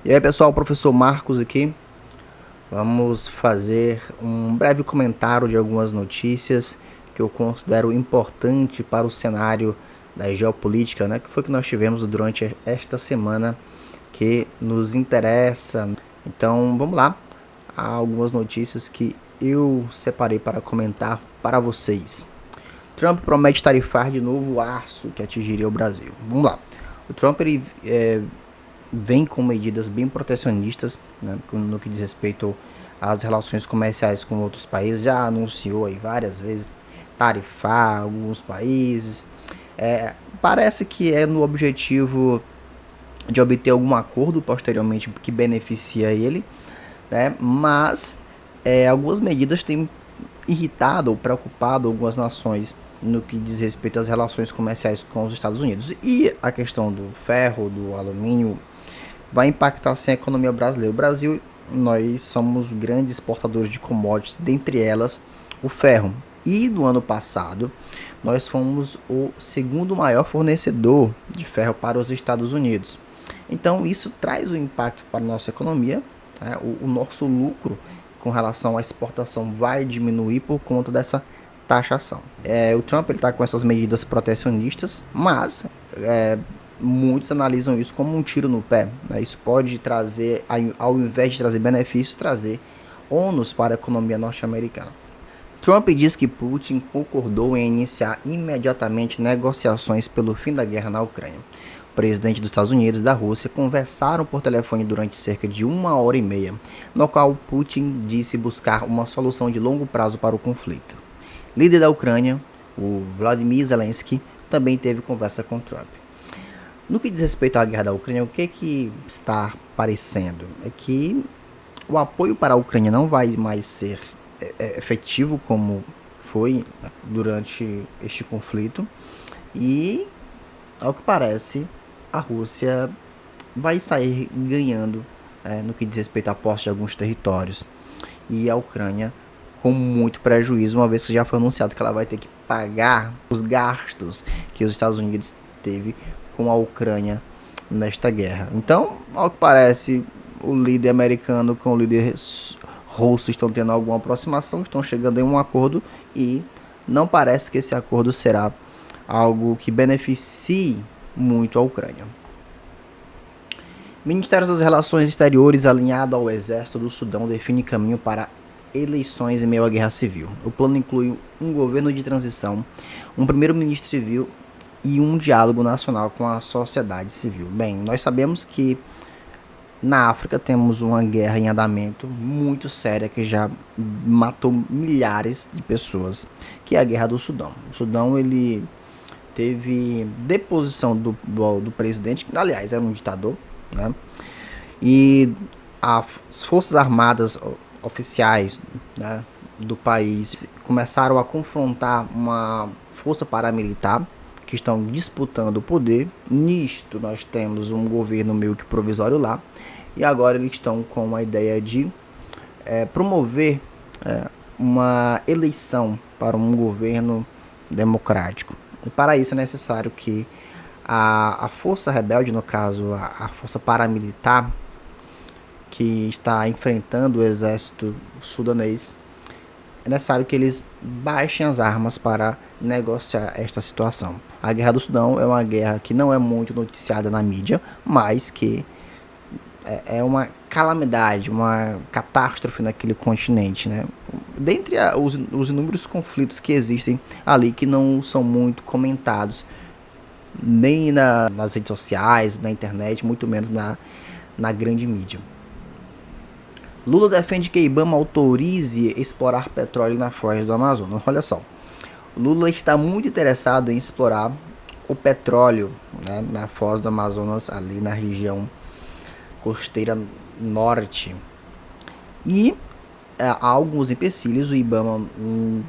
E aí pessoal, professor Marcos aqui. Vamos fazer um breve comentário de algumas notícias que eu considero importante para o cenário da geopolítica, né? Que foi que nós tivemos durante esta semana que nos interessa. Então vamos lá, há algumas notícias que eu separei para comentar para vocês. Trump promete tarifar de novo o aço que atingiria o Brasil. Vamos lá. O Trump ele vem com medidas bem protecionistas, né, no que diz respeito às relações comerciais com outros países. Já anunciou aí várias vezes tarifar alguns países. Parece que é no objetivo de obter algum acordo posteriormente que beneficia ele, né, mas algumas medidas têm irritado ou preocupado algumas nações no que diz respeito às relações comerciais com os Estados Unidos. E a questão do ferro, do alumínio, vai impactar sim a economia brasileira. O Brasil, nós somos grandes exportadores de commodities, dentre elas o ferro. E no ano passado, nós fomos o segundo maior fornecedor de ferro para os Estados Unidos. Então isso traz um impacto para a nossa economia, né? O nosso lucro com relação à exportação vai diminuir por conta dessa taxação. O Trump está com essas medidas protecionistas, mas muitos analisam isso como um tiro no pé, né? Isso pode trazer, ao invés de trazer benefícios, trazer ônus para a economia norte-americana. Trump diz que Putin concordou em iniciar imediatamente negociações pelo fim da guerra na Ucrânia. O presidente dos Estados Unidos e da Rússia conversaram por telefone durante cerca de 1 hora e meia, no qual Putin disse buscar uma solução de longo prazo para o conflito. Líder da Ucrânia, o Volodymyr Zelensky, também teve conversa com Trump. No que diz respeito à guerra da Ucrânia, o que está parecendo é que o apoio para a Ucrânia não vai mais ser efetivo como foi durante este conflito, e, ao que parece, a Rússia vai sair ganhando no que diz respeito à posse de alguns territórios, e a Ucrânia com muito prejuízo, uma vez que já foi anunciado que ela vai ter que pagar os gastos que os Estados Unidos teve com a Ucrânia nesta guerra. Então, ao que parece, o líder americano com o líder russo estão tendo alguma aproximação, estão chegando em um acordo, e não parece que esse acordo será algo que beneficie muito a Ucrânia. Ministério das Relações Exteriores alinhado ao Exército do Sudão define caminho para eleições em meio à guerra civil. O plano inclui um governo de transição, um primeiro-ministro civil e um diálogo nacional com a sociedade civil. Bem, nós sabemos que na África temos uma guerra em andamento muito séria que já matou milhares de pessoas, que é a guerra do Sudão. O Sudão ele teve deposição do presidente, que aliás era um ditador, né? E as forças armadas oficiais, né, do país começaram a confrontar uma força paramilitar que estão disputando o poder. Nisto nós temos um governo meio que provisório lá, e agora eles estão com a ideia de promover uma eleição para um governo democrático. E para isso é necessário que a força rebelde, no caso a força paramilitar, que está enfrentando o exército sudanês, é necessário que eles baixem as armas para negociar esta situação. A guerra do Sudão é uma guerra que não é muito noticiada na mídia, mas que é uma calamidade, uma catástrofe naquele continente, né? Dentre os inúmeros conflitos que existem ali, que não são muito comentados, nem nas redes sociais, na internet, muito menos na grande mídia. Lula defende que Ibama autorize explorar petróleo na foz do Amazonas. Olha só, Lula está muito interessado em explorar o petróleo, né, na foz do Amazonas, ali na região costeira norte. E há alguns empecilhos. O Ibama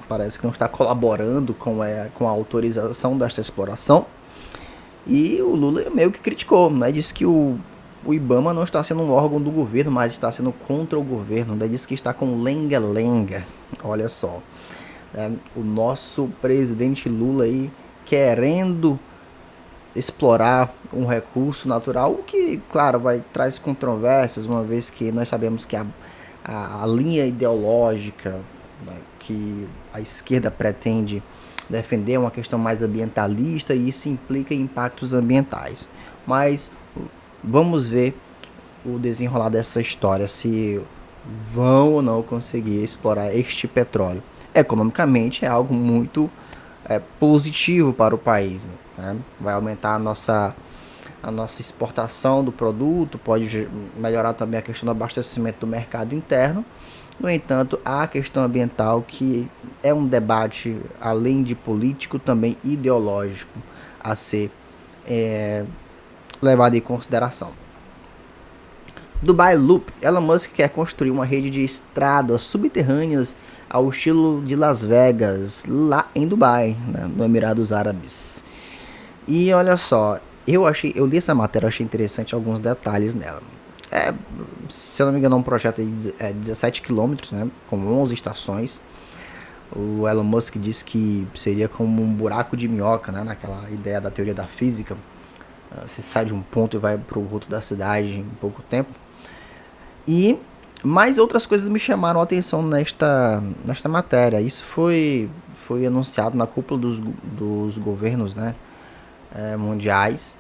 parece que não está colaborando com a autorização desta exploração. E o Lula meio que criticou, né? Disse que o Ibama não está sendo um órgão do governo, mas está sendo contra o governo. Daí disse que está com lenga-lenga. Olha só, né? O nosso presidente Lula aí querendo explorar um recurso natural, o que, claro, traz controvérsias, uma vez que nós sabemos que a linha ideológica, né, que a esquerda pretende defender uma questão mais ambientalista, e isso implica em impactos ambientais. Mas vamos ver o desenrolar dessa história, se vão ou não conseguir explorar este petróleo. Economicamente é algo muito positivo para o país, né? Vai aumentar a nossa exportação do produto, pode melhorar também a questão do abastecimento do mercado interno. No entanto, há a questão ambiental, que é um debate, além de político, também ideológico, a ser levado em consideração. Dubai Loop. Elon Musk quer construir uma rede de estradas subterrâneas ao estilo de Las Vegas, lá em Dubai, né, no Emirados Árabes. E olha só, eu li essa matéria, achei interessante alguns detalhes nela. Se eu não me engano, é um projeto de 17 quilômetros, né, com 11 estações. O Elon Musk disse que seria como um buraco de minhoca, né, naquela ideia da teoria da física. Você sai de um ponto e vai para o outro da cidade em pouco tempo. E mais outras coisas me chamaram a atenção nesta matéria. Isso foi anunciado na cúpula dos governos, né, mundiais.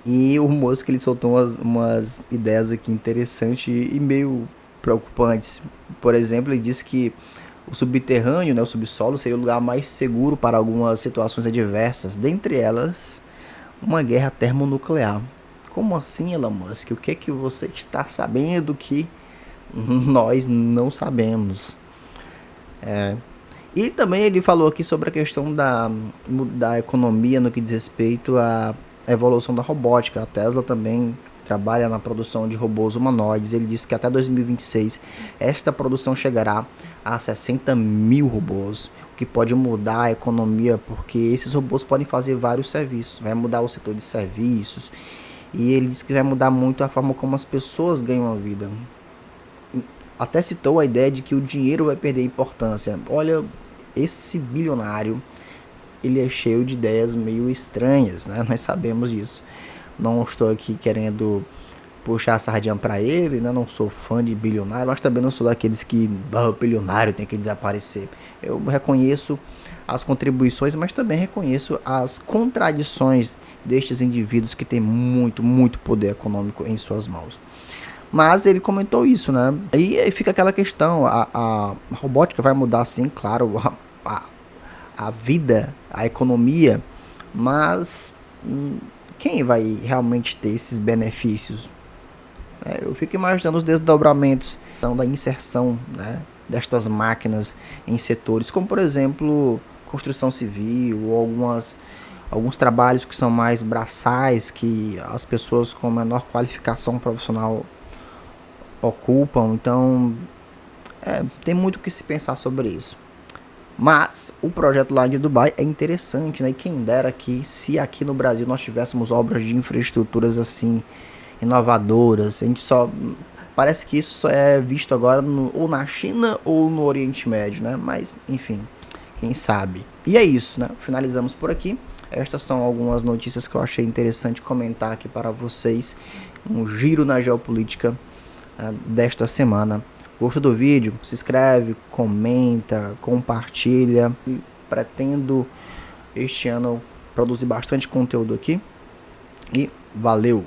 E o Musk, ele soltou umas ideias aqui interessantes e meio preocupantes. Por exemplo, ele disse que o subterrâneo, né, o subsolo, seria o lugar mais seguro para algumas situações adversas, dentre elas uma guerra termonuclear. Como assim, Elon Musk? O que é que você está sabendo que nós não sabemos? E também ele falou aqui sobre a questão da economia no que diz respeito à evolução da robótica. A Tesla também trabalha na produção de robôs humanoides. Ele disse que até 2026 esta produção chegará a 60 mil robôs, o que pode mudar a economia, porque esses robôs podem fazer vários serviços. Vai mudar o setor de serviços, e ele disse que vai mudar muito a forma como as pessoas ganham a vida. Até citou a ideia de que o dinheiro vai perder importância. Olha, esse bilionário, ele é cheio de ideias meio estranhas, né? Nós sabemos disso. Não estou aqui querendo puxar a sardinha para ele, né? Não sou fã de bilionário, mas também não sou daqueles que bilionário tem que desaparecer. Eu reconheço as contribuições, mas também reconheço as contradições destes indivíduos que têm muito, muito poder econômico em suas mãos. Mas ele comentou isso, né? E aí fica aquela questão, a robótica vai mudar, sim, claro, a vida, a economia, mas quem vai realmente ter esses benefícios? Eu fico imaginando os desdobramentos da inserção, né, destas máquinas em setores, como por exemplo construção civil, ou alguns trabalhos que são mais braçais, que as pessoas com menor qualificação profissional ocupam. Então tem muito o que se pensar sobre isso. Mas o projeto lá de Dubai é interessante, né? E quem dera que, se aqui no Brasil nós tivéssemos obras de infraestruturas assim inovadoras. A gente só parece que isso só é visto agora ou na China ou no Oriente Médio, né? Mas enfim, quem sabe. E é isso, né? Finalizamos por aqui. Estas são algumas notícias que eu achei interessante comentar aqui para vocês. Um giro na geopolítica desta semana. Gostou do vídeo? Se inscreve, comenta, compartilha. E pretendo este ano produzir bastante conteúdo aqui. E valeu!